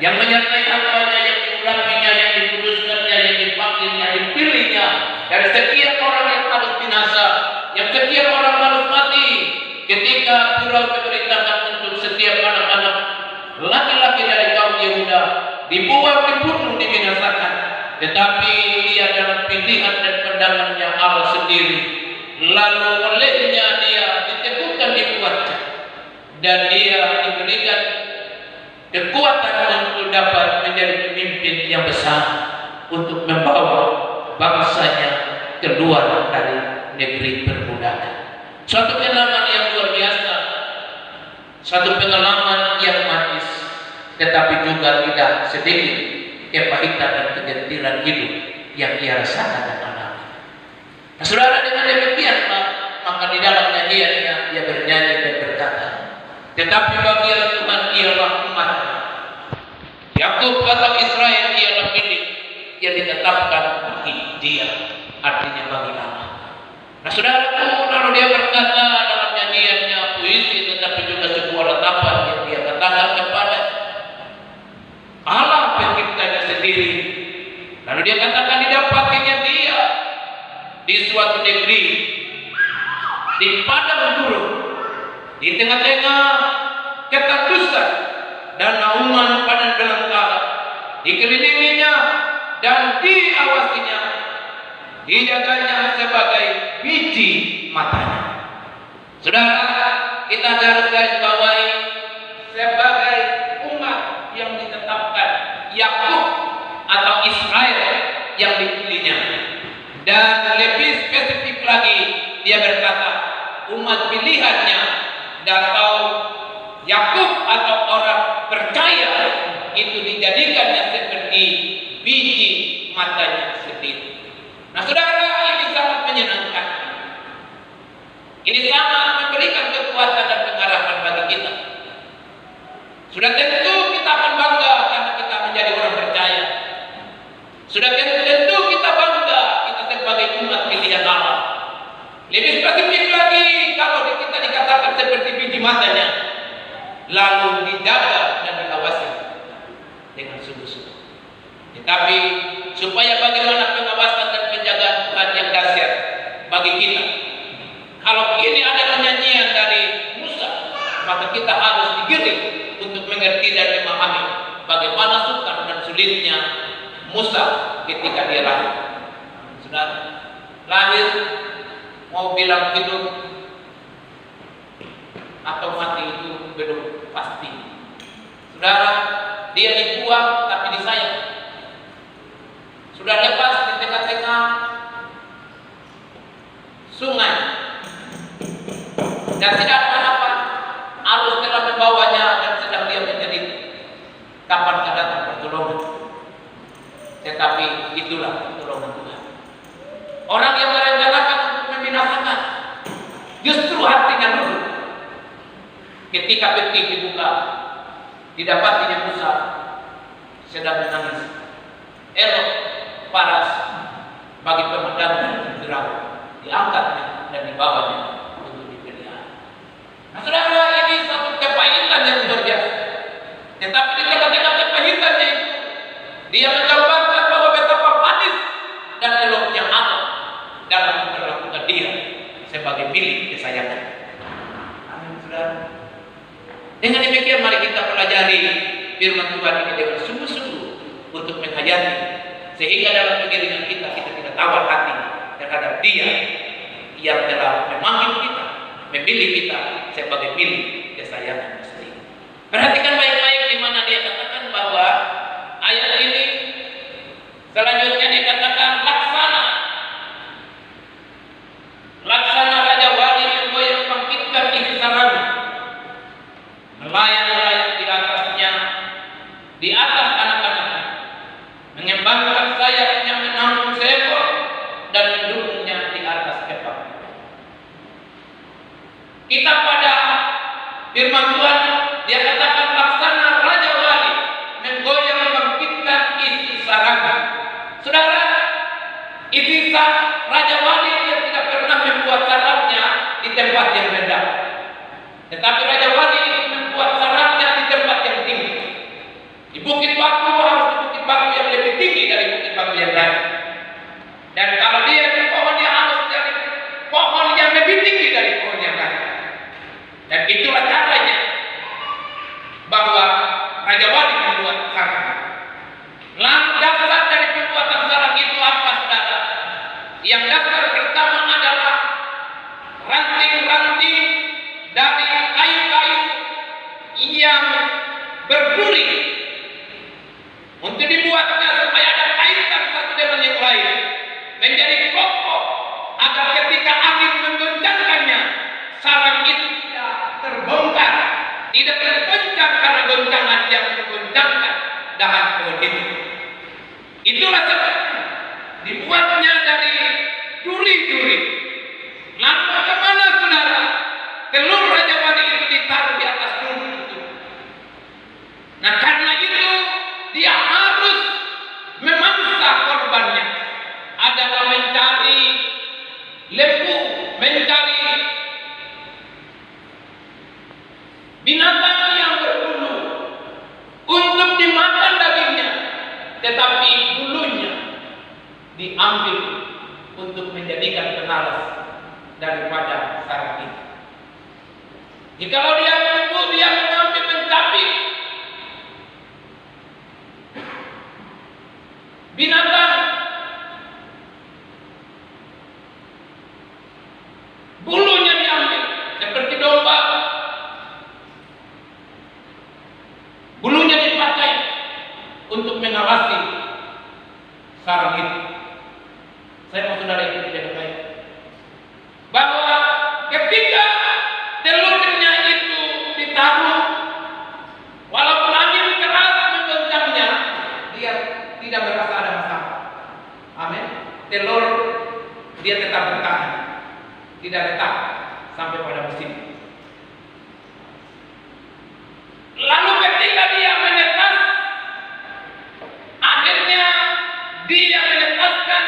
yang menyertai hambanya, yang diurapinya, yang dikuduskannya, yang dipanggilnya, dipilihnya dari sekian orang yang harus binasa, yang sekian orang harus mati. Ketika Firaun memerintahkan untuk setiap anak-anak laki-laki dari kaum Yehuda dibuang, dibunuh, dibinasakan, tetapi dia dalam pilihan dan pandangannya Allah sendiri, lalu olehnya dia diteguhkan, dikuatkan, dan dia diberikan kekuatan untuk dapat menjadi pemimpin yang besar untuk membawa bangsanya keluar dari negeri perbudakan. Suatu pengalaman yang luar biasa, suatu pengalaman yang manis, tetapi juga tidak sedikit kepahitan dan kegentilan hidup yang ia rasakan dan alami. Nah, saudara, dengan demikian maka di dalam nyanyiannya dia bernyanyi dan berkata, tetapi bagi Tuhan ialah umat-Nya, Yakub atau Israel ialah milik yang ditetapkan bagi dia, artinya bagi Allah. Nah, saudaraku, lalu dia berkata dalam nyanyiannya puisi, tetapi juga sebuah ratapan yang dia katakan kepada Allah penciptanya sendiri. Lalu dia katakan didapatinya dia di suatu negeri, di padang gurun, di tengah-tengah ketakutan dan naungan padang belengkala, dikelilinginya dan diawasinya, dijaganya sebagai biji matanya. Saudara, kita harus garis bawahi sebagai umat yang ditetapkan, Yakub atau Israel yang dipilihnya. Dan lebih spesifik lagi dia berkata umat pilihannya, atau Yakub atau orang percaya itu dijadikannya seperti biji matanya sendiri. Nah, saudara, ini sangat menyenangkan. Ini sangat memberikan kekuatan dan pengarahan bagi kita. Sudah tentu kita akan bangga karena kita menjadi orang percaya. Sudah tentu kita bangga kita sebagai umat pilihan Allah. Lebih spesifik lagi kalau kita dikatakan seperti biji matanya, lalu dijaga dan diawasi dengan sungguh-sungguh. Tetapi supaya bagaimana pengawasan dan penjagaan Tuhan yang dahsyat bagi kita, kalau ini adalah nyanyian dari Musa, maka kita harus digiring untuk mengerti dan memahami bagaimana sukar dan sulitnya Musa ketika dia lahir. Sudah lahir, mau bilang hidup atau mati itu belum pasti. Saudara, dia dibuang tapi disayang. Sudah lepas di tengah-tengah sungai dan tidak apa-apa, arus telah membawanya dan sedang dia menjadi kapan datang pertolongan. Tetapi itulah pertolongan Tuhan. Orang yang merencanakan untuk membinasakan justru hatinya luluh. Ketika peti dibuka, didapatinya Musa sedang menangis. Elok paras bagi pemandangan Firaun, diangkatnya dan dibawanya untuk dipelihara. Nah, saudara, ini satu kepahitan yang luar biasa. Tetapi di tengah-tengah kepahitannya itu, dia menggambarkan bahwa betapa manis dan eloknya Allah dalam memperlakukan dia sebagai milik kesayangan. Amin, saudara. Dengan demikian mari kita pelajari firman Tuhan ini dengan sungguh-sungguh untuk menghayati, sehingga dalam pengiringan kita tidak tawar hati terhadap dia yang telah memanggil kita, memilih kita sebagai milik kesayangan sendiri. Perhatikan baik-baik di mana dia katakan bahwa ayat ini selanjutnya dikatakan laksana raja wali yang membangkitkan isi sarana, melayang-layang di atasnya, di atas anak-anaknya, mengembangkan sayapnya menanggung seekor dan mendukungnya di atas kepala. Kita pada firman Tuhan dia katakan laksana raja wali menggoyang membangkitkan isi sarana. Saudara, isi raja wali dia tidak pernah membuat sarangnya di tempat yang rendah, tetapi raja wali membuat sarangnya di tempat yang tinggi, di bukit Raja Wali membuat sarang. Lalu dasar dari pembuatan sarang itu apa, saudara? Yang dasar pertama adalah ranting-ranting dari kayu-kayu yang berduri untuk dibuatnya supaya ada kaitan satu dengan yang lain, menjadi kokoh agar ketika angin menggoncangkannya, sarang itu tidak terbongkar, tidak tergoncang karena goncangan yang menggoncangkan dahan pohon itu. Itulah sebabnya dibuatnya dari duri-duri. Lalu bagaimana, saudara? Telur Raja Wali itu ditaruh di atas duri itu. Nah, karena itu dia harus memangsa korbannya. Adalah mencari lembu, mencari binatang yang berbulu untuk dimakan dagingnya, tetapi bulunya diambil untuk menjadikan penalas daripada sarang itu. Jikalau dia mengambil mencapik binatang, bulunya diambil seperti domba, bulunya dipakai untuk mengawasi sarang itu. Saya mau saudara ikuti dengan baik bahwa ketika telurnya itu ditaruh, walaupun angin keras menggoncangnya, dia tidak merasa ada masalah. Amin. Telur dia tetap bertahan, tidak retak sampai pada musim. Lalu ketika dia menetas, akhirnya dia menetaskan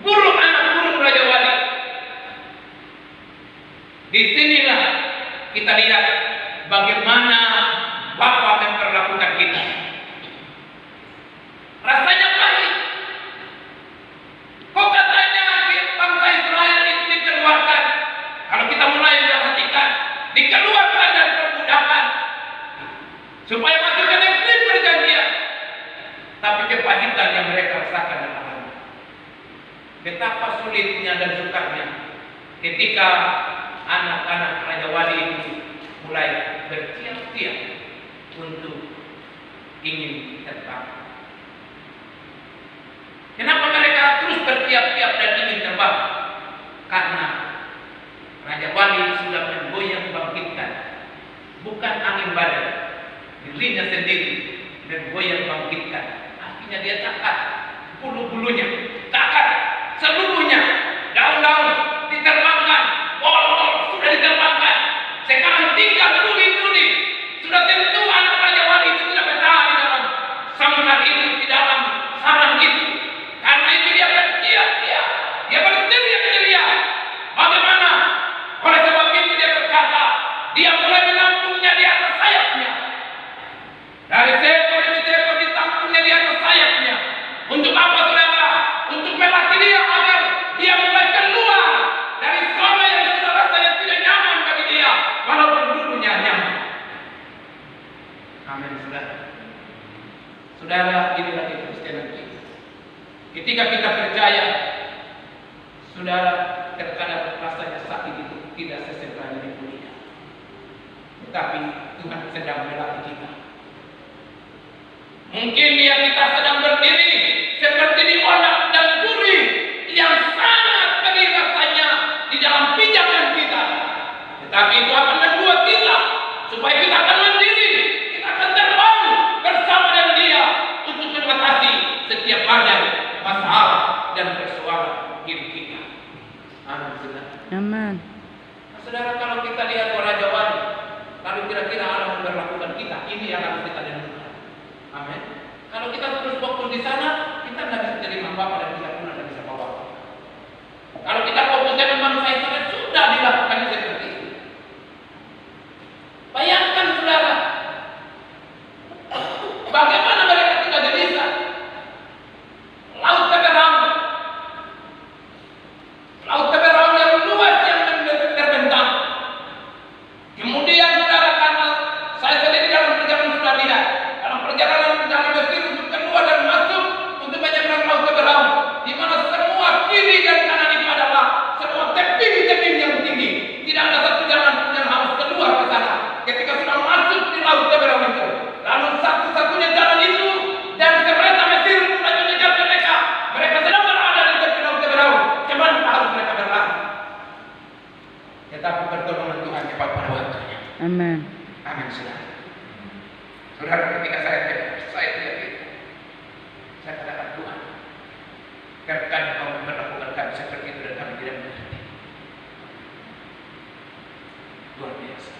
anak burung Raja Wali. Disinilah kita lihat bagaimana Bapa memperlakukan kita. Rasanya pahit. Kok katanya bangsa Israel itu dikeluarkan? Kalau kita mulai perhatikan, dikeluarkan dari perbudakan supaya masuk ke negeri perjanjian. Tapi kepahitan yang mereka rasakan dan alami. Betapa sulitnya dan sukarnya ketika anak-anak Raja Wali itu mulai bertiap-tiap untuk ingin terbang. Kenapa mereka terus bertiap-tiap dan ingin terbang? Karena Raja Wali sudah memboyang bangkitkan, bukan angin badai, dirinya sendiri memboyang bangkitkan. Artinya dia cakap bulu-bulunya, cakap seluruhnya, daun-daun diterbangkan, pol-pol sudah diterbangkan. Sekarang tinggal duri-duri. Sudah tentu anak Raja Wali itu tidak bertahan di dalam sangkar itu, di dalam sarang itu. Karena itu dia berteriak-teriak, dia berteriak-teriak. Bagaimana? Oleh sebab itu dia berkata, dia mulai menampungnya di atas sayapnya. Dari seekor demi seekor ditampungnya di atas sayapnya. Untuk apa, saudara? Untuk melatih dia agar dia mulai keluar dari zona yang sudah rasanya tidak nyaman bagi dia, walaupun dulunya nyaman. Amin, saudara. Saudara, inilah kekristenan kita. Ketika kita percaya, saudara, terkadang rasanya sakit itu tidak sesebenarnya di dunia. Tetapi Tuhan sedang melatih kita. Mungkin dia kita sedang berdiri seperti diolah dan duri yang sangat pedih rasanya di dalam pijakan kita. Tetapi itu akan membuat kita supaya kita akan mandiri, kita akan terbang bersama dengan dia untuk mengatasi setiap badai, masalah dan persoalan hidup kita. Amin, saudara. Amin. Nah, saudara, kalau kita lihat Raja Wali, lalu kira-kira Allah memperlakukan kita, ini yang harus kita dengar. Amin. Kalau kita terus fokus di sana, kita tidak bisa terima Bapak dan kita pun tidak bisa bawa. Kalau kita fokus dengan bangsa Israel, sudah dilakukan seperti itu. Bayangkan, saudara, bagaimana mereka tidak gelisah. Laut Teberau yang luas yang terbentang. Kemudian, saudara, karena saya sendiri Amin, saudara. Saudara, ketika saya lihat itu, saya katakan, Tuhan, biarkan Kau memperlakukan kami seperti itu dan kami tidak mengerti. Luar biasa.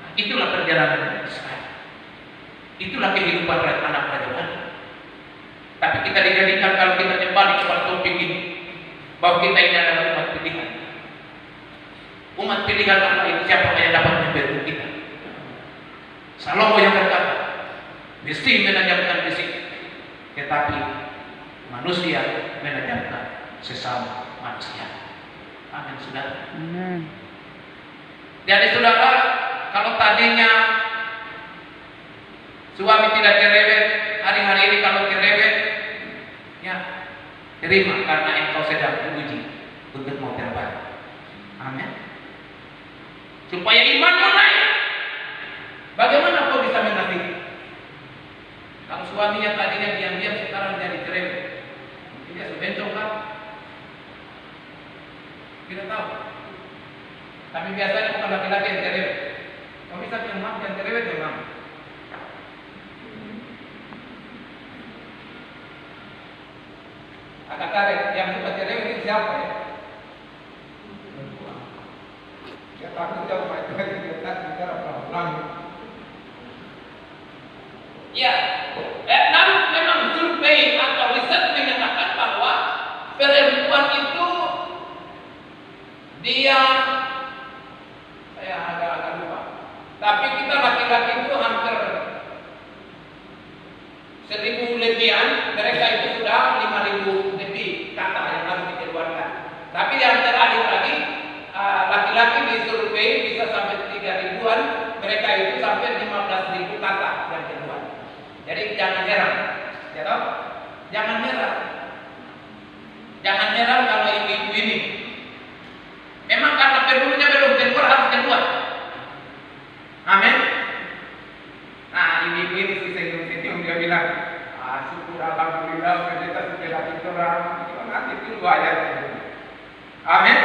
Nah, itulah perjalanan Israel. Itulah kehidupan anak Raja Bani. Tapi kita dijadikan, kalau kita kembali kepada topik ini, bahwa kita ini adalah umat pilihan. Umat pilihan Allah itu siapa yang dapat membantu kita? Salomo yang berkata, besi menajamkan besi, tetapi manusia menajamkan sesama manusia. Amin, saudara. Jadi saudara, kalau tadinya suami tidak cerewet, hari-hari ini kalau cerewet, ya terima karena engkau sedang diuji untuk mau terbaik. Amin. Supaya imanmu naik. Bagaimana kau bisa mengerti? Kalau suaminya tadinya diam-diam, sekarang jadi cerewet, dia sebencong kan? Tidak tahu. Tapi biasanya bukan laki-laki yang cerewet. Kau bisa yang cerewet memang. Agak tarik, yang suka cerewet itu siapa ya? Dia takut jauh itu lagi, dia takut bicara pelan-pelan. Ya, namun memang survei atau riset menyatakan bahwa perempuan itu dia, saya agak lupa. Tapi kita laki-laki itu hampir 1.000 lebihan, mereka itu sudah 5.000 lebih kata yang harus dikeluarkan. Tapi yang terakhir lagi, laki-laki disurvei bisa sampai 3.000-an, mereka itu sampai 15.000 kata yang keluar. Jadi jangan heran, ya toh? Jangan heran. Jangan heran kalau ibu-ibu ini memang karena perlunya belum keluar, harus keluar. Amin. Nah, ibu-ibu ini si senyum-senyum, dia bilang, syukur alhamdulillah, kita sudah lagi orang, nanti tunggu aja. Amin.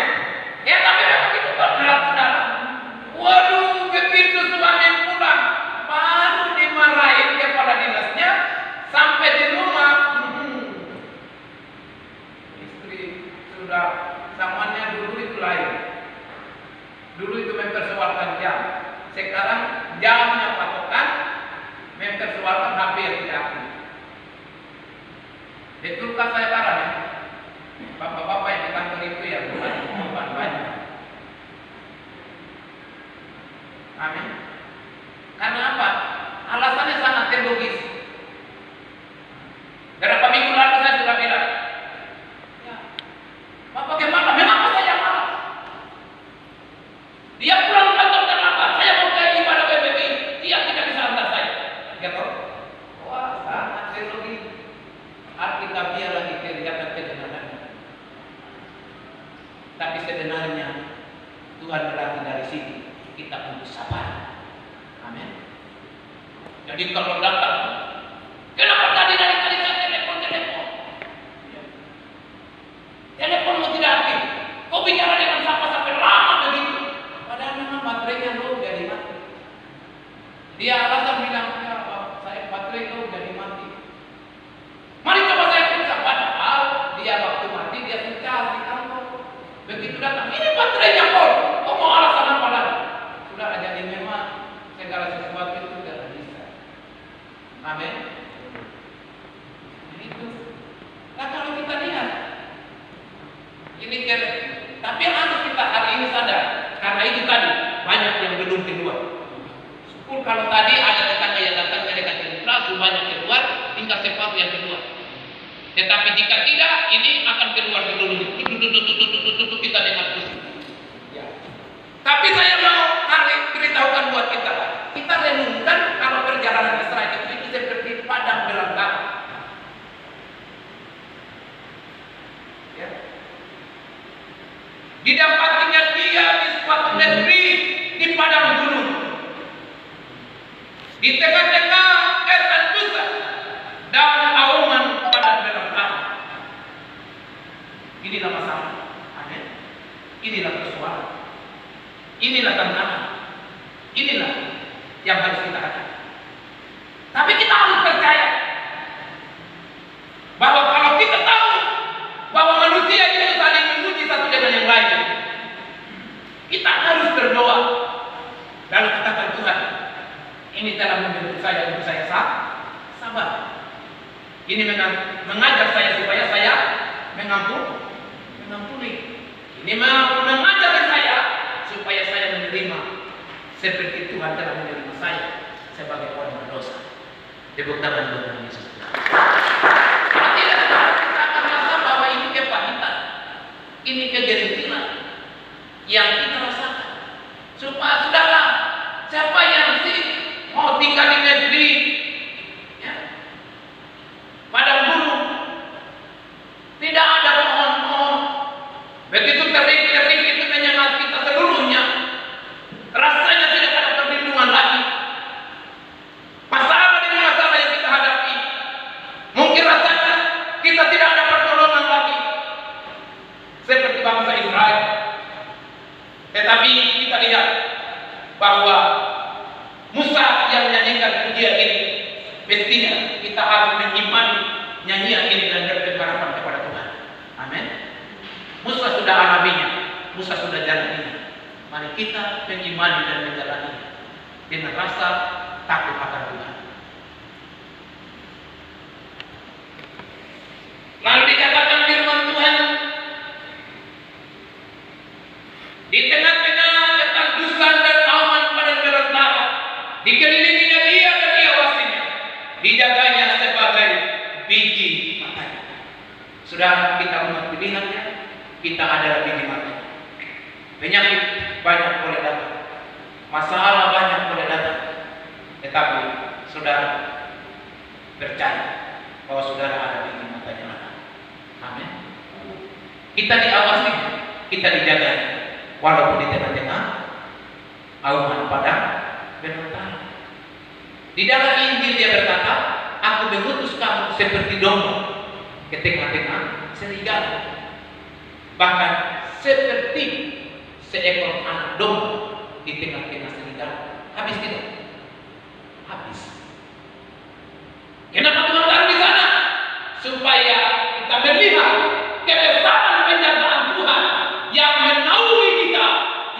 Ya, tapi memang itu berat, saudara. Waduh, begitu suami pulang, baru dimarahin kepala dinasnya, sampai di rumah, istri sudah samanya dulu itu lain. Dulu itu mempersoalkan jam, sekarang jamnya patokan, mempersoalkan HP yang tidak aktif. Betulkah saya parah ya? Bapak-bapak yang di kantor itu ya bukan banyak. Amin. Karena apa? Alasannya sangat teologis. Berapa minggu lalu saya sudah bilang, ya, Bapak gimana? Memang saya marah. Dia pulang kantor terlambat. Saya mau ke ibadah PBB, dia tidak bisa antar saya. Gitu. Wah, sangat teologis. Arti kami lagi kelihatan kebenarannya. Tapi sebenarnya Tuhan berarti dari sini kita untuk sabar. Amin. Jadi kalau datang, kenapa tadi dari saya telepon? Teleponmu tidak aktif. Kau bicara dengan siapa sampai lama begitu? Padahal memang baterainya low jadi mati. Dia alasan bilang, ya Pak, saya baterai low jadi mati. Mari coba saya periksa. Padahal dia waktu mati dia charge di kantor. Begitu datang, ini baterainya full. Kau mau alasan apa lagi? Sudah jadi memang segala sesuatu itu tidak bisa. Amin. Itu. Nah kalau kita lihat, ini tapi yang harus kita hari ini sadar, karena itu tadi banyak yang belum keluar. Syukur kalau tadi ada tetangga yang datang dari kantor banyak keluar, tinggal separuh yang keluar. Tetapi jika tidak, ini akan keluar seluruhnya. Kita dengar pusing. Ya. Tapi saya mau beritahukan buat kita. Kita renungkan kalau perjalanan Israel itu seperti padang belantara. Ya. Didapatinya dia di suatu negeri di padang gunung. Di tengah-tengah ketan busa dan auman padang belantara. Inilah masalah. Amin. Inilah persoalan. Inilah tantangan. Ini yang harus kita hadapi. Tapi kita harus percaya bahwa kalau kita tahu bahwa manusia itu saling memuji satu dengan yang lain, kita harus berdoa lalu katakan, Tuhan, ini telah membentuk saya untuk saya sabar. Ini mengajak saya supaya saya mengampuni. Ini mengajak saya supaya saya menerima seperti Tuhan telah menerima saya sebagai orang berdosa. Tepuk tangan buat Tuhan Yesus. Kalau tidak, kita akan merasa bahwa ini kepahitan, ini kegelisahan yang kita rasakan. Supaya saudara, siapa yang sih mau tinggal di negeri padang gurun, tidak ada pohon-pohon, begitu terik itu menyengat kita seluruhnya, rasanya tidak ada perlindungan lagi. Masalah demi masalah yang kita hadapi, mungkin rasanya kita tidak ada pertolongan lagi seperti bangsa Israel. Tetapi kita lihat bahwa Musa yang menyanyikan pujian ini, mestinya kita harus mengimani nyanyian ini dan berpengharapan kepada Tuhan. Amin. Musa sudah alaminya, Musa sudah jalaninya. Mari kita mengimani dan menjalaninya dengan rasa takut akan Tuhan. Lalu dikatakan firman Tuhan, di tengah-tengah ketanggusan dan awan padang belantara, dikelilinginya dia dan diawasinya, dijaganya sebagai biji matanya. Sudah kita umat pilihannya, kita adalah biji matanya. Penyakit banyak boleh datang, masalah banyak boleh datang, tetapi saudara percaya bahwa saudara ada biji matanya. Amin. Kita diawasi, kita dijaga, walaupun di tengah-tengah awan padang belantara. Di dalam Injil dia berkata, aku mengutus kamu seperti domba ke tengah-tengah serigala, bahkan seperti seekor anak domba di tengah-tengah serigala. Habis tidak? Habis. Kenapa Tuhan taruh di sana? Supaya kita melihat kebesaran penjagaan Tuhan yang menaungi kita,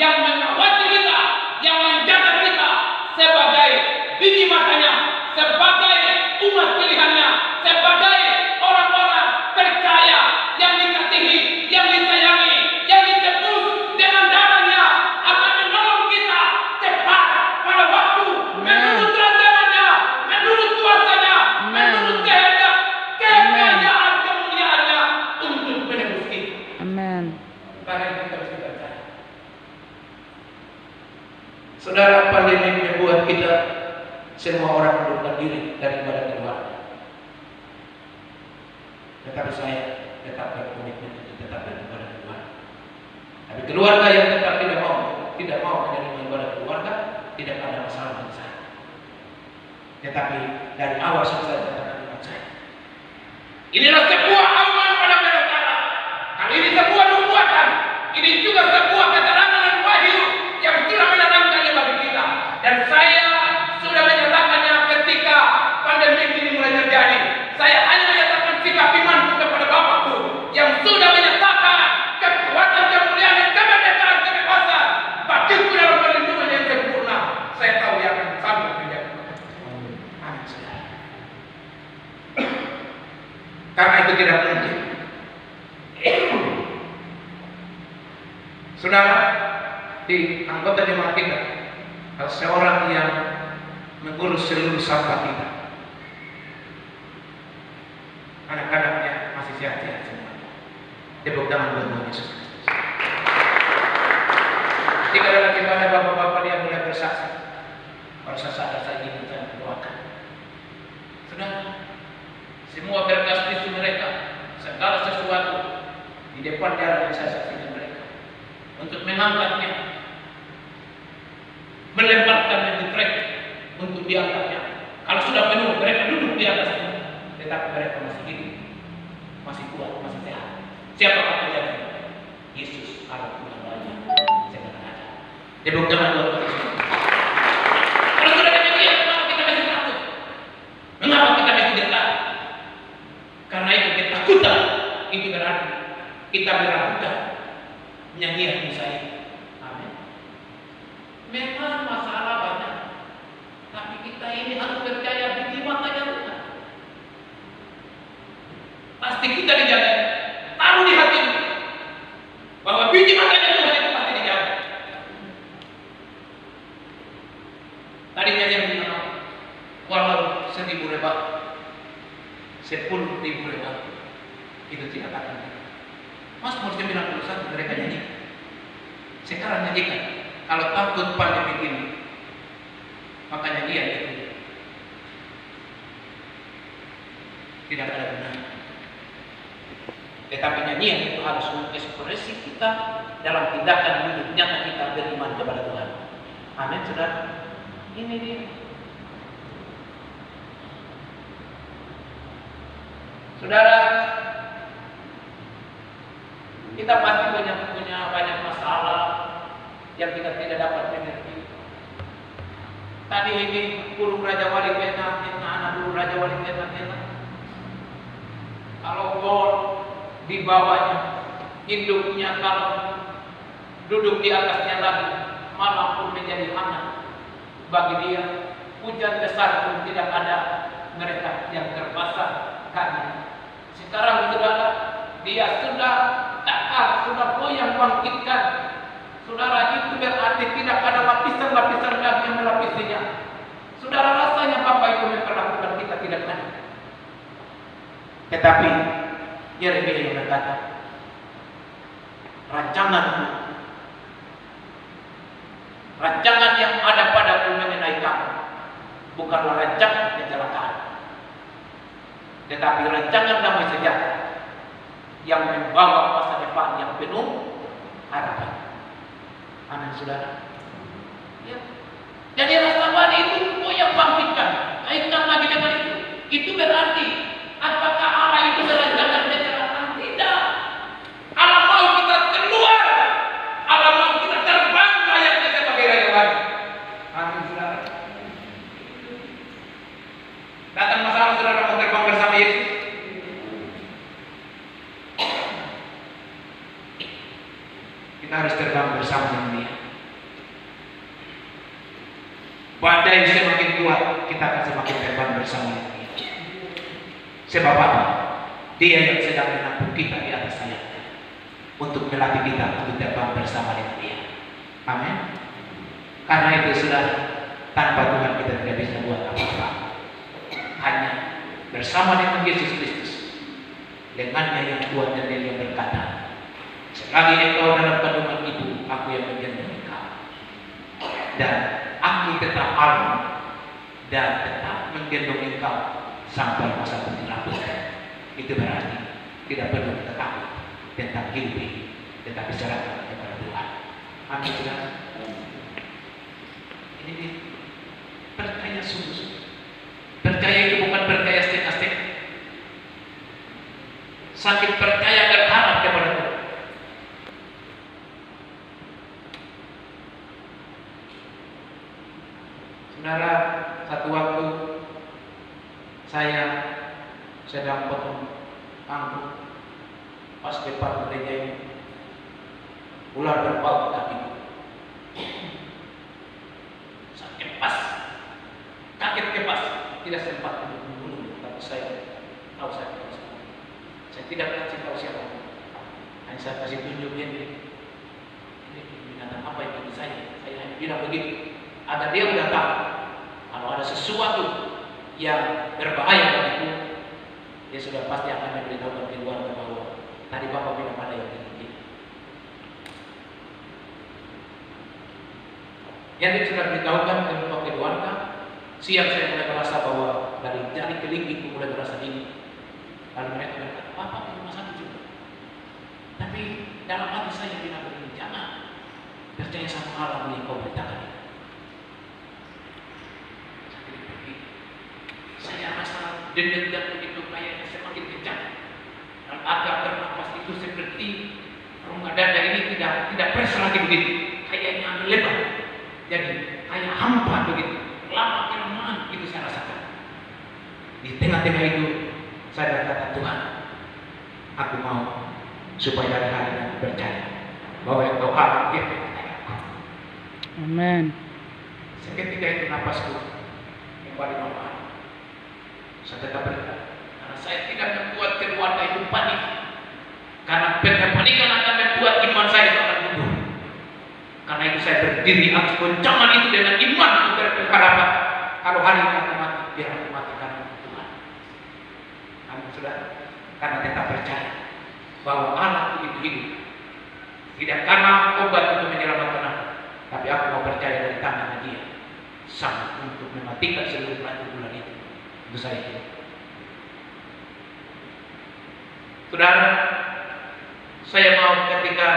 yang mengawasi kita, yang menjaga kita sebagai biji matanya, sebagai umat pilihannya, sebagai orang-orang percaya yang dikasihi, yang disayangi, yang ditebus dengan darahnya, akan menolong kita cepat pada waktu, menurut rancangannya, menurut kuasanya, menurut kehendak kemuliaannya untuk menebus kita. Amin. Karena itu kita harus percaya. Saudara, pandemi membuat kita semua orang mundurkan diri daripada keluarga. Tetapi saya tetap berkomitmen untuk tetap beribadah keluarga. Tapi keluarga yang tetap tidak mau menerima ibadah keluarga, tidak ada masalah bagi saya. Tetapi dari awal saya katakan percaya. Inilah sebuah awan pada belantara. Kalau ini sebuah nubuatan, ini juga sebuah keterangan dan wahyu yang sudah menerangkannya bagi kita. Dan saya sudah menyatakannya ketika pandemi ini mulai terjadi. Saya hanya menyatakan sikap imanku kepada Bapakku yang sudah menyatakan kekuatan, kemuliaan, dan kemerdekaan, kebebasan bagiku dalam perlindungan yang sempurna. Saya tahu yang akan sanggup menjaga. Amin, saudara. Karena itu tidak mungkin, saudara, di anggota jemaat kita seorang yang mengurus seluruh sampah kita. Anak-anaknya masih sehat-sehat semua. Tepuk tangan buat Tuhan Yesus Kristus. Ketika dalam ibadah bapak-bapak dia mulai bersaksi, pada saat saya ingin saya berdoakan. Saudara, semua berkas tisu mereka, segala sesuatu di depan jalan saya saksikan mereka untuk mengangkatnya, melemparkannya di trek untuk diangkatnya. Kalau sudah penuh, mereka duduk di atasnya, tetapi mereka masih hidup, masih kuat, masih sehat. Siapakah penjaga? Yesus, Allah Tuhan Raja, segala raja. Tepuk tangan buat Yesus. Kalau sudah kita meragukan nyanyian Musa ini. Amin. Memang masalah banyak, tapi kita ini harus percaya biji matanya Tuhan. Pasti kita dijaga. Taruh di hati bahwa biji matanya Tuhan itu pasti dijaga. Tadi nyanyian bilang, walau 1.000 rebah, 10.000 rebah, itu tidak akan. Mazmur 91 mereka nyanyi. Sekarang nyanyikan. Kalau takut pandemi ini, maka nyanyian itu tidak ada gunanya. Tetapi nyanyian itu harus mengekspresi kita dalam tindakan hidup nyata kita beriman kepada Tuhan. Amin, saudara. Ini dia. Saudara, kita pasti punya banyak masalah yang kita tidak dapat mengerti. Tadi ini burung Raja Wali Kena, anak burung Raja Wali Kena. Kalau gol di bawahnya, induknya kalau duduk di atasnya lagi, malam pun menjadi hangat bagi dia. Hujan besar pun tidak ada, mereka yang terbasah karena sekarang saudara, dia sudah taat, sudah goyang bangkitkan. Saudara, itu berarti tidak ada lapisan-lapisan lagi yang melapisinya. Saudara, rasanya Bapak itu memperlakukan kita tidak adil. Tetapi Yeremia yang berkata, rancangan yang ada padaku mengenai kamu bukanlah rancangan kecelakaan, tetapi rancangan damai sejahtera yang membawa masa depan yang penuh harapan. Amin, saudara. Ya. Jadi rasa wali itu yang bangkitkan. Kaitkan lagi dengan itu. Itu berarti apakah Allah itu merancangan kecelakaan? Tidak. Allah mau kita keluar. Allah mau kita terbang layaknya sebagai raja wali. Amin, saudara. Datang masalah saudara mau terbang bersama Yesus. Kita harus terbang bersama dengan Dia. Badai semakin kuat, kita akan semakin terbang bersama dengan Dia. Sebab apa? Dia yang sedang menampung kita di atas sayapnya untuk melatih kita untuk terbang bersama dengan Dia. Amin. Karena itu sudah tanpa Tuhan kita tidak bisa buat apa-apa. Hanya bersama dengan Yesus Kristus, dengannya yang kuat dan yang berkata, selagi engkau dalam kandungan ibu, aku yang menggendong engkau, dan aku tetap alam dan tetap menggendong engkau sampai masa putih rambut. Itu berarti tidak perlu kita takut tentang hidup ini, tetapi serahkan kepada Tuhan. Amin, saudara. Ini percaya sungguh. Percaya itu bukan percaya setengah-setengah. Sakit percaya berharap kepada Tuhan. Saudara, satu waktu saya sedang potong anggur pas depan gereja ini, ular berpaut kaki. Saya kepas, kaget kepas, tidak sempat membunuh, tapi saya tahu saya tidak kasih tahu siapa. Hanya saya kasih tunjuk ini binatang apa yang bagi saya hanya bilang begitu. Agar dia sudah tahu kalau ada sesuatu yang berbahaya bagiku, dia sudah pasti akan memberitahukan di luar bahwa tadi Bapak bilang ada yang begini. Yang sudah beritahukan ke Bapak keluarga, siang saya mulai merasa bahwa dari jari kelingkingku mulai merasa dingin. Lalu mereka berkata, Bapak di rumah sakit juga. Tapi dalam hati saya bilang begini, jangan percaya sama Allah yang kau beritakan. Saya rasa dendam begitu kayaknya semakin kencang. Dan agak bernapas itu seperti rongga dada ini tidak fresh lagi begitu. Kayaknya lebar. Jadi kayak hampa begitu. Lama-kelamaan itu saya rasakan. Di tengah-tengah itu saya berkata, Tuhan, aku mau supaya hari nanti percaya bahwa Engkau Allah yang percaya. Amin. Seketika itu napasku kembali normal. Saya tetap berkata, karena saya tidak membuat keluarga itu panik. Karena kepanikan akan membuat iman saya itu akan mundur. Karena itu saya berdiri atas goncangan itu dengan iman untuk berharapan. Kalau hari ini aku mati, biar aku mati karena Tuhan. Amin, saudara. Karena tetap percaya bahwa Allah itu hidup. Tidak karena obat untuk menyelamatkan aku, tapi aku mau percaya dari tangan Dia sanggup untuk mematikan seluruh ratu bulan itu. Itu saya. Saudara, saya mau ketika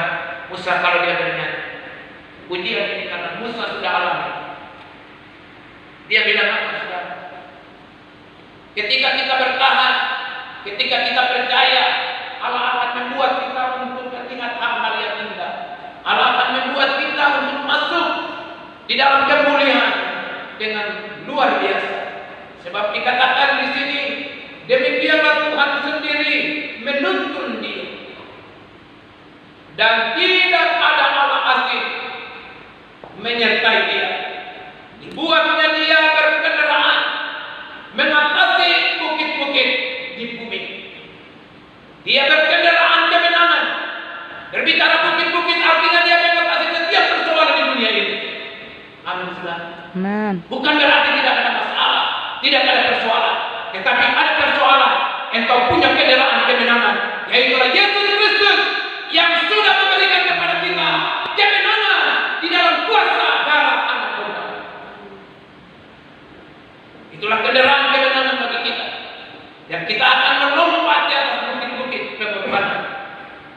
Musa, kalau dia bernyanyi pujian ini karena Musa sudah alami. Dia bilang apa, saudara? Ketika kita bertahan, ketika kita percaya, Allah akan membuat kita untuk mengingat hal-hal yang indah. Allah akan membuat kita untuk masuk di dalam kemuliaan dengan luar biasa. Sebab dikatakan di sini, demikianlah Tuhan sendiri menuntun dia, dan tidak ada Allah asing menyertai dia. Dibuatnya dia berkendaraan mengatasi bukit-bukit di bumi. Dia berkendaraan kemenangan. Berbicara bukit-bukit artinya dia mengatasi setiap persoalan di dunia ini. Amin, saudara. Amin. Bukan berarti tidak ada masalah, tidak ada persoalan, tetapi ada persoalan. Engkau punya kendaraan kemenangan, yaitu Yesus Kristus yang sudah memberikan kepada kita kemenangan di dalam kuasa darah Anak Domba. Itulah kendaraan kemenangan bagi kita. Dan kita akan melompat di atas bukit-bukit pengorbanan,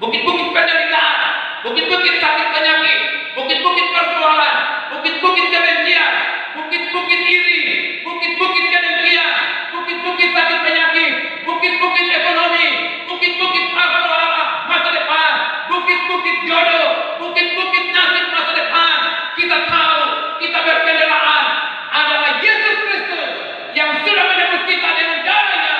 bukit-bukit penderitaan, bukit-bukit sakit penyakit, bukit-bukit persoalan, bukit-bukit kebencian, bukit-bukit iri, bukit-bukit kedengkian, bukit-bukit sakit penyakit, bukit-bukit ekonomi, bukit-bukit persoalan masa depan, bukit-bukit jodoh, bukit-bukit nasib masa depan. Kita tahu kita berkendaraan adalah Yesus Kristus yang sudah menebus kita dengan darahnya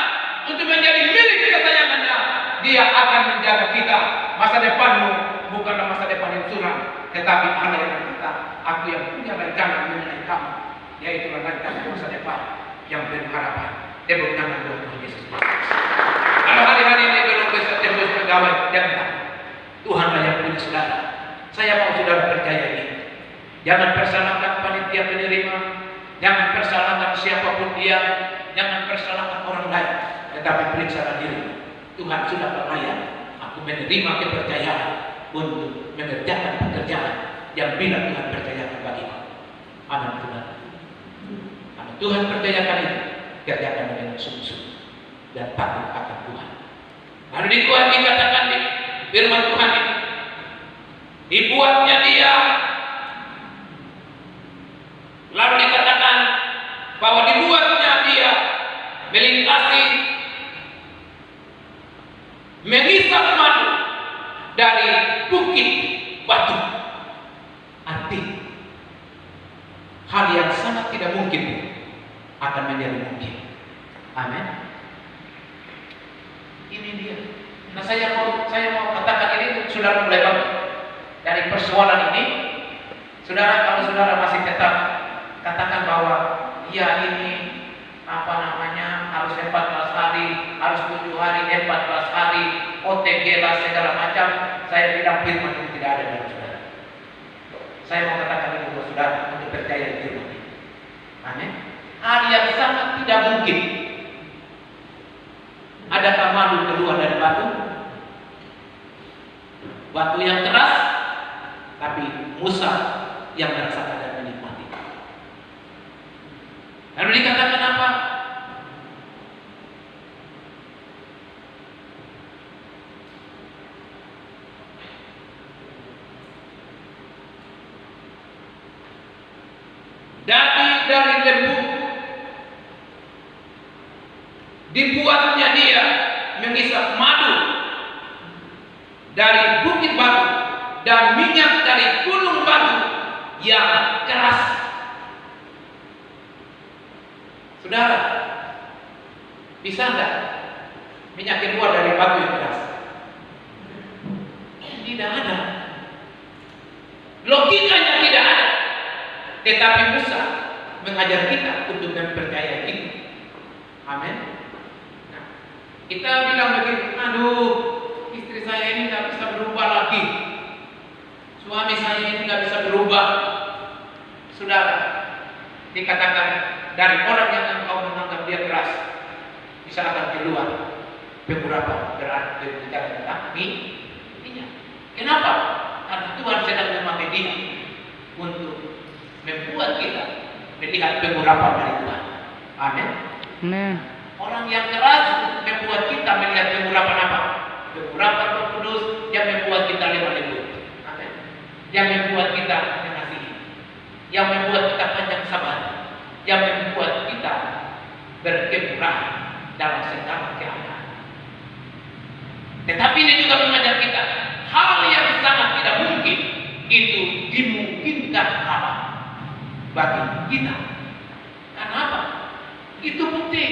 untuk menjadi milik kesayangannya. Dia akan menjaga kita. Masa depanmu bukanlah masa depan yang suram, tetapi Allah yang berkata, aku yang punya rencana mengenai kamu, yaitu rencana masa depan yang penuh harapan. Tepuk tangan buat Tuhan Yesus Kristus. Kalau hari-hari ini belum bisa tembus pegawai, jangan takut. Tuhanlah yang punya saudara. Saya mau saudara percaya ini. Jangan persalahkan panitia penerima, jangan persalahkan siapapun dia, jangan persalahkan orang lain, tetapi periksakan diri. Tuhan sudah berlayar. Aku menerima kepercayaan untuk mengerjakan pekerjaan yang bila Tuhan percayakan bagiku. Amin, Tuhan. Kalau Tuhan percayakan itu, kerjakan dengan sungguh-sungguh dan patuh akan Tuhan. Lalu dikatakan di firman Tuhan ini, dibuatnya dia. Lalu dikatakan bahwa dibuatnya dia melintasi, mengisap madu dari bukit batu. Arti hal yang sangat tidak mungkin akan menjadi mungkin. Amin. Ini dia. Nah, saya mau katakan ini sudah mulai bagus dari persoalan ini. Saudara, kalau saudara masih tetap katakan bahwa ya ini harus 14 hari, harus 7 hari, 14 hari, OTG lah segala macam. Saya bilang firman itu tidak ada dalam saudara. Saya mau katakan itu buat saudara untuk percaya di firman ini. Amin. Hal yang sangat tidak mungkin. Adakah madu keluar dari batu? Batu yang keras, tapi Musa yang merasakan dan menikmati. Lalu dikatakan apa? Dari lembu dibuatnya dia mengisap madu dari bukit batu dan minyak dari gunung batu yang keras. Saudara, bisa enggak minyak keluar dari batu yang keras? tidak ada. Logikanya tidak ada. Tetapi Musa mengajar kita untuk mempercayai itu. Amin. Nah, kita bilang begini, aduh, istri saya ini nggak bisa berubah lagi, suami saya ini nggak bisa berubah. Saudara, dikatakan dari orang yang engkau menganggap dia keras, bisa akan keluar beberapa berarti berbicara tentang ini. Kenapa? Karena Tuhan sedang memakai dia untuk membuat kita melihat pengurapan dari Tuhan. Amin. Amin. Orang yang keras membuat kita melihat pengurapan apa? Pengurapan Roh Kudus yang membuat kita lemah lembut. Amin. Yang membuat kita mengasihi. Yang membuat kita panjang sabar. Yang membuat kita berkemurahan dalam segala keadaan. Tetapi ini juga mengajar kita hal yang sangat tidak mungkin itu dimungkinkan Allah bagi kita. Kenapa? Itu bukti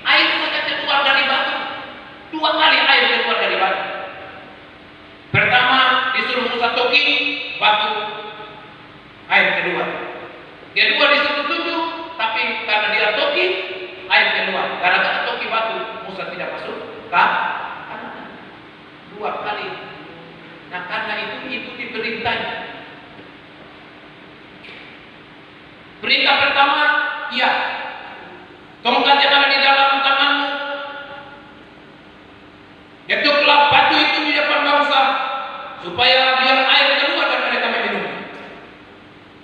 air saja keluar dari batu. 2 kali air keluar dari batu. Pertama disuruh Musa toki batu, air kedua. Kedua disuruh tunjuk, tapi karena dia toki air keluar. Karena toki batu, Musa tidak masuk ke 2 kali. Nah karena itu diperintahnya. Perintah pertama, ya, tongkat yang ada di dalam tanganmu, ketuklah batu itu di depan bangsa, supaya biar air keluar dan mereka meminum.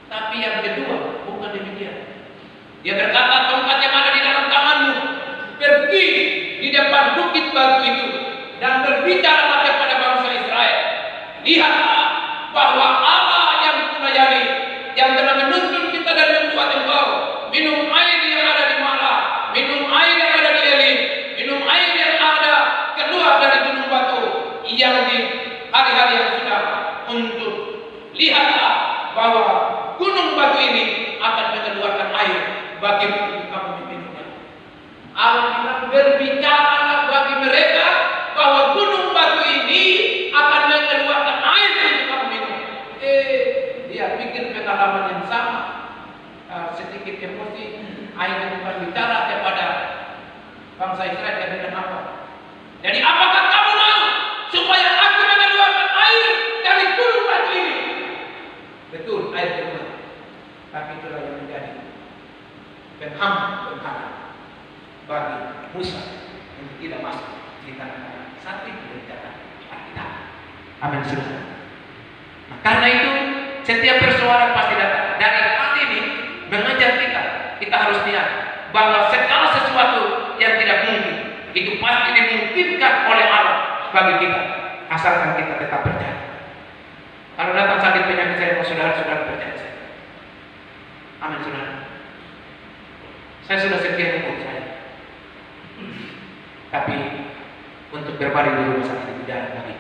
Tapi yang kedua bukan demikian. Dia berkata, tongkat yang ada di dalam tanganmu, pergi di depan bukit batu itu dan berbicaralah kepada bangsa Israel. Lihatlah bahwa Allah yang kulayani, yang telah menuntun kita dan membuat engkau minum air yang ada di Mara, minum air yang ada di Elim, minum air yang ada keluar dari gunung batu yang di hari-hari yang sudah, untuk lihatlah bahwa gunung batu ini akan mengeluarkan air bagi kamu meminumnya. Allah bilang, berbicaralah bagi mereka bahwa gunung batu ini akan mengeluarkan air untuk kamu minum. Dia bikin pengalaman yang sama, sedikit emosi, akhirnya bukan bicara kepada bangsa Israel yang bilang apa? Jadi apakah kamu mau supaya aku mengeluarkan air dari gunung batu ini? Betul, air keluar. Tapi itulah yang menjadi penghalang bagi Musa untuk tidak masuk di tanah saat itu berbicara Alkitab. Amin. Nah, karena itu setiap persoalan pasti datang. Dari hal ini mengajar kita harus lihat bahwa segala sesuatu yang tidak mungkin itu pasti dimungkinkan oleh Allah bagi kita, asalkan kita tetap percaya. Kalau datang sakit penyakit saya, saudara-saudara percaya saya. Amin, saudara. Saya sudah sekian umur saya, tapi untuk berbaring di rumah sakit itu jarang lagi.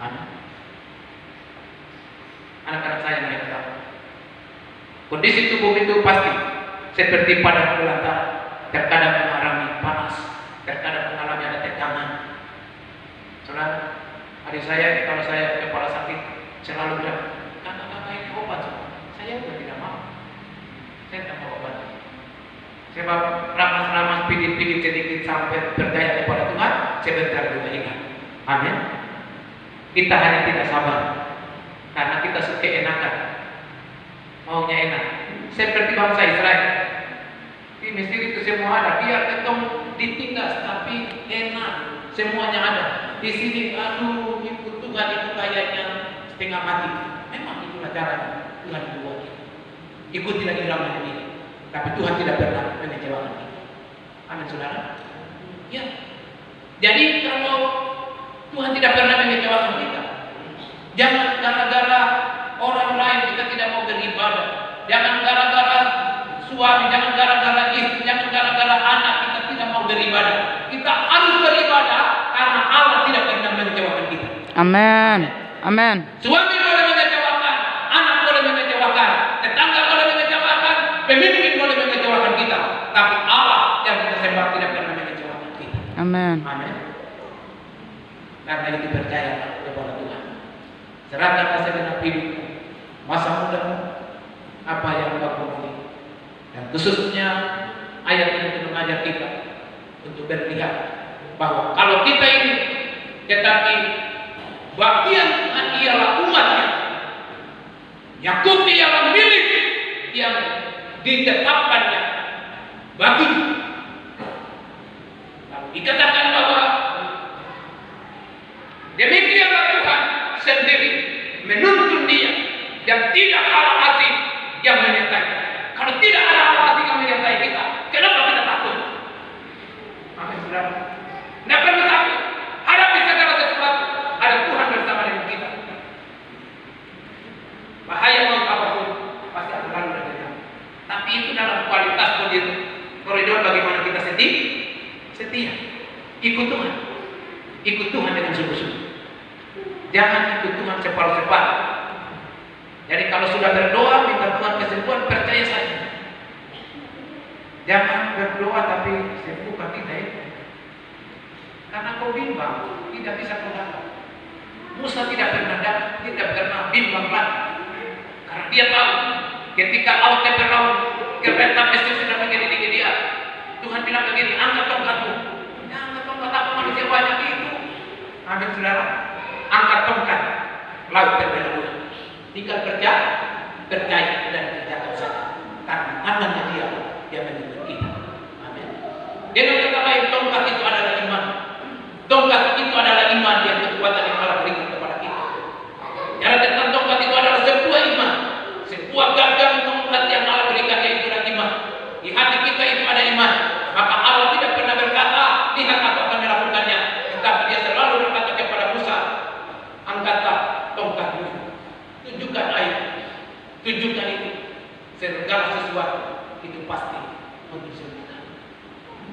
Amin. Anak-anak saya mereka tahu kondisi tubuh itu pasti seperti padang belantara, terkadang mengalami panas, terkadang mengalami ada tegangan. Saudara, adik saya kalau saya kepala sakit selalu bilang, kakak ini obat. Saya juga tidak mau. Saya tidak mau obat. Sebab ramas-ramas pidit-pidit sedikit sampai berdaya kepada Tuhan, sebentar juga ingat. Amin. Kita hanya tidak sabar karena kita suka enakan, maunya enak. Seperti bangsa Israel di Mesir itu semua ada, biar ketemu ditinggal tapi enak, semuanya ada. Di sini aduh ikut Tuhan itu kayaknya setengah mati. Memang itulah caranya Tuhan membuat kita. Ikutilah irama ini, tapi Tuhan tidak pernah mengecewakan kita. Amin, saudara. Ya. Jadi kalau Tuhan tidak pernah mengecewakan kita, jangan gara-gara orang lain kita tidak mau beribadah. Jangan gara-gara suami, jangan gara-gara istri, jangan gara-gara anak kita tidak mau beribadah. Kita harus beribadah karena Allah tidak pernah mengecewakan kita. Amin. Amin. Suami boleh mengecewakan, anak boleh mengecewakan, tetangga boleh mengecewakan, pemimpin boleh mengecewakan kita, tapi Allah yang kita sembah tidak pernah mengecewakan kita. Amin. Amin. Karena itu percaya kepada Tuhan. Serahkanlah segenap hidupmu, masa mudamu, apa yang kau miliki. Dan khususnya ayat ini mengajar kita untuk berlihat bahwa kalau kita ini tetapi bagian Tuhan ialah umatnya, Yakub ialah milik yang ditetapkannya bagi. Lalu dikatakan bahwa demikianlah Tuhan sendiri menuntun dia dan tidak ada asing yang menyertai. Kalau tidak ada asing yang menyertai kita, kenapa kita takut? Amin, saudara. Tidak perlu takut. Hadapi segala sesuatu. Ada Tuhan bersama dengan kita. Bahaya mau apapun pasti akan lalu dari kita. Tapi itu dalam kualitas koridor bagaimana kita setia. Ikut Tuhan. Ikut Tuhan dengan sungguh-sungguh. Jangan ikut Tuhan separuh-separuh. Jadi kalau sudah berdoa minta Tuhan kesembuhan, percaya saja. Jangan berdoa tapi sembuhkan kita itu. Karena kau bimbang, tidak bisa kau dapat. Musa tidak pernah bimbang lagi. Karena dia tahu ketika Allah Firaun kereta Mesir sudah menjadi dia. Tuhan bilang begini, angkat tongkatmu. Ya, angkat tongkat apa manusia banyak itu. Amin, saudara. Angkat tongkat, laut terbelah dua. Tinggal percaya dan kerjakan saja. Karena tangannya dia yang menuntun kita. Amin. Dengan kata lain, tongkat itu adalah iman. Tongkat itu adalah iman yang kekuatan yang Allah berikan kepada kita. Cara tentang tongkat itu adalah sebuah iman, sebuah gagang tongkat yang Allah berikan, yaitu adalah iman. Di hati kita itu ada iman. Maka Allah tidak pernah berkata, lihat aku akan melakukannya. Tetapi dia selalu berkata kepada Musa, angkatlah tongkatmu. Tunjukkan air, tunjukkan itu. Segala sesuatu itu pasti untuk sembuhkan.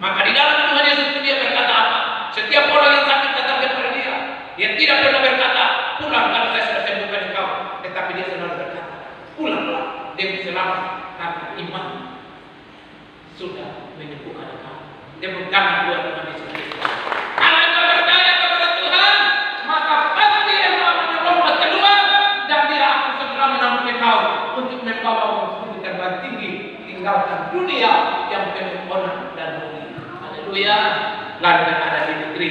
Maka di dalam Tuhan Yesus dia berkata apa? Setiap orang yang sakit datang kepada dia. Dia tidak pernah berkata, pulang karena saya sudah sembuhkan engkau. Tetapi dia selalu berkata, pulanglah, dia selamat karena iman sudah menyembuhkan engkau. Tepuk tangan buat Tuhan Yesus. Kalau engkau percaya kepada Tuhan, maka pasti engkau akan melompat keluar dan dia akan segera menampung engkau untuk membawa untuk terbang tinggi, tinggalkan dunia yang penuh onar dan rugi. Haleluya. Lalu ada di negeri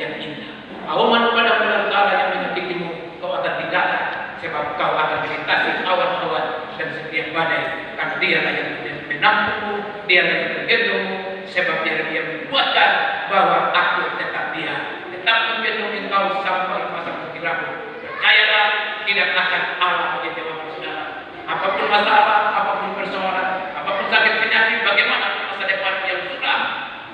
yang indah. Auman pada perkara yang menyakitimu, kau akan tinggalkan, sebab kau akan melintasi awan-awan dan setiap badai. Karena dialah yang menampungmu, dialah yang menggendongmu, sebab dia membuatkan bahwa aku tetap dia, tetap menggendong engkau sampai masa berkiramu. Percayalah, tidak akan Allah mengecewakan saudara. Apapun masalah, apapun persoalan, apapun sakit penyakit, bagaimana masa depan yang sudah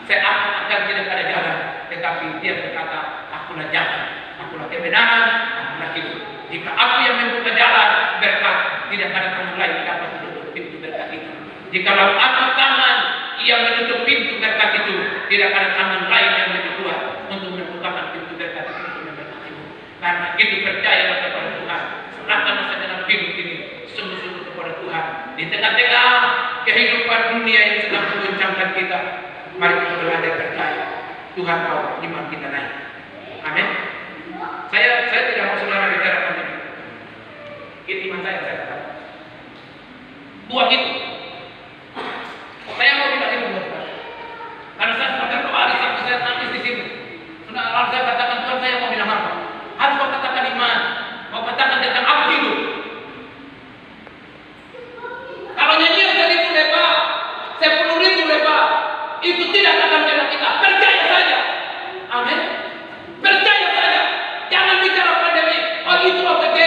seakan-akan tidak ada jalan, tetapi dia berkata, akulah jalan, akulah kebenaran, akulah hidup. Jika aku yang membuka jalan berkat, tidak ada tangan lain dapat menutup pintu berkat itu. Jikalau aku tangan yang menutup pintu berkat itu, tidak ada tangan lain yang lebih kuat untuk membukakan pintu berkat itu untuk memberkatimu. Karena itu percayalah kepada Tuhan, serahkan segenap hidup ini sungguh-sungguh kepada Tuhan. Di tengah-tengah kehidupan dunia yang sedang mengguncangkan kita, mari kita belajar percaya. Tuhan tahu iman kita naik. Amin. Saya tidak mau saudara bicara pandemi. Itu iman saya katakan. Buat itu. Saya mau bilang itu buat Tuhan. Karena saya sebagai kembali sampai saya nangis di sini. Sudah saya katakan Tuhan, saya mau bilang apa? Harus mau katakan iman, mau katakan tentang aku hidup. Kalau nyanyian 1.000 lebar, 10.000 lebar, itu tidak akan kena kita. Percaya saja. Amin. Percaya saja. Jangan bicara pandemi. Oh itu OTG,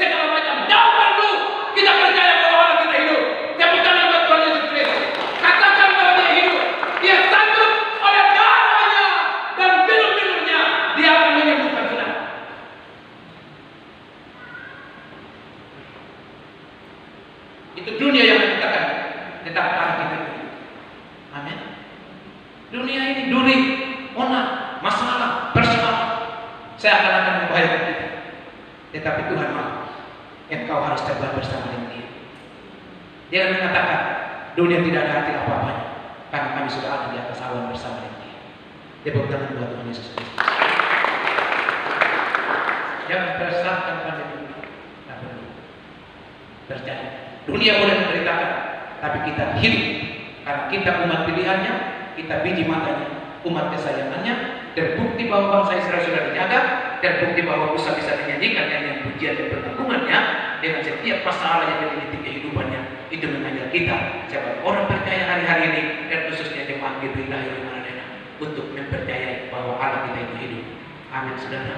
segala macam. Jauh dulu. Kita percaya bahwa Allah kita hidup. Tepuk tangan buat Tuhan Yesus Kristus. Katakan bahwa dia hidup. Dia sanggup oleh darahnya dan minum-minumnya. Dia akan menyembuhkan saudara. Itu dunia yang mengatakan. Tetapi Allah kita hidup. Amin. Dunia ini duri, onar, masalah, persoalan. Saya akan membahayakan kita. Tetapi Tuhan mau, engkau harus terbang bersama dengan Dia. Dia mengatakan, dunia tidak ada arti apa-apanya, karena kami sudah ada di atas awan bersama dengan Dia. Tepuk tangan buat Tuhan Yesus Kristus. Jangan persahkan pandemi. percaya. Dunia boleh memberitakan, tapi kita hidup karena kita umat pilihannya, kita biji matanya, umat kesayangannya. Terbukti bahwa bangsa Israel sudah dijaga, terbukti bahwa Musa bisa menyanyikan nyanyian pujian dan pengagungannya dengan setiap masalah yang memiliki kehidupannya. Itu mengajar kita sebagai orang percaya hari-hari ini, dan khususnya jemaat Gedung Ilahi di mana-mana, untuk mempercayai bahwa Allah kita itu hidup. Amin, saudara.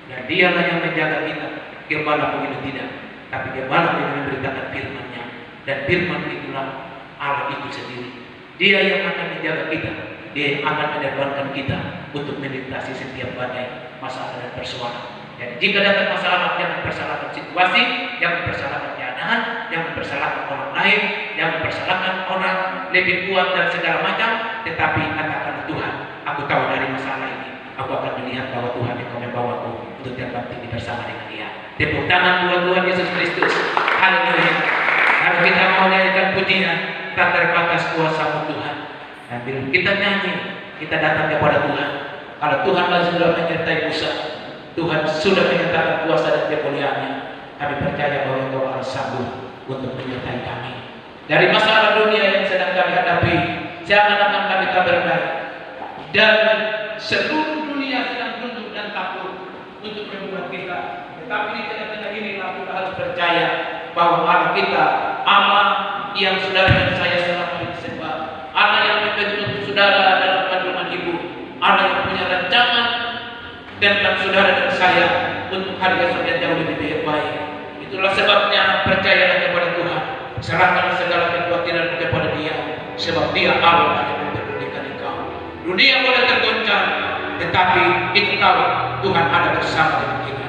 Dan dialah yang menjaga kita. Gembala begitu tidak, tapi gembala yang memberitakan firman-Nya, dan firman itulah Allah itu sendiri. Dia yang akan menjaga kita, dia yang akan menerbangkan kita untuk melintasi setiap badai, masalah dan persoalan. Dan jika datang masalah, jangan persalahkan situasi, jangan persalahkan keadaan, jangan persalahkan orang lain, jangan persalahkan orang lebih kuat dan segala macam, tetapi katakan Tuhan, aku tahu dari masalah ini, aku akan melihat bahwa Tuhan yang membawaku untuk terbang tinggi bersama dengan Dia. Tepuk tangan buat Tuhan Yesus Kristus. Haleluya. Kalau kita mau nyanyikan pujian, tak terbatas kuasa Tuhan. Dan bila kita nyanyi, kita datang kepada Tuhan. Kalau Tuhan sudah menyertai Musa, Tuhan sudah menyatakan kuasa dan kemuliaannya. Kami percaya bahwa Engkau harus sanggup untuk menyertai kami. Dari masalah dunia yang sedang kami hadapi, seakan-akan kami tak berdaya. Dan seluruh dunia sedang tunduk dan takut untuk membuat kita. Tetapi di tengah-tengah ini kita harus percaya bahwa Allah kita, Allah yang saudara dan saya selama ini sembah, Allah yang membentuk saudara dalam kandungan ibu, Allah yang punya rancangan tentang saudara dan saya untuk hari esok yang jauh lebih baik. Itulah sebabnya percayalah kepada Tuhan, serahkanlah segala kekhawatiran kepada Dia, sebab Dia Allah yang memperdulikan engkau. Dunia boleh tergoncang, tetapi kita tahu Tuhan ada bersama dengan kita.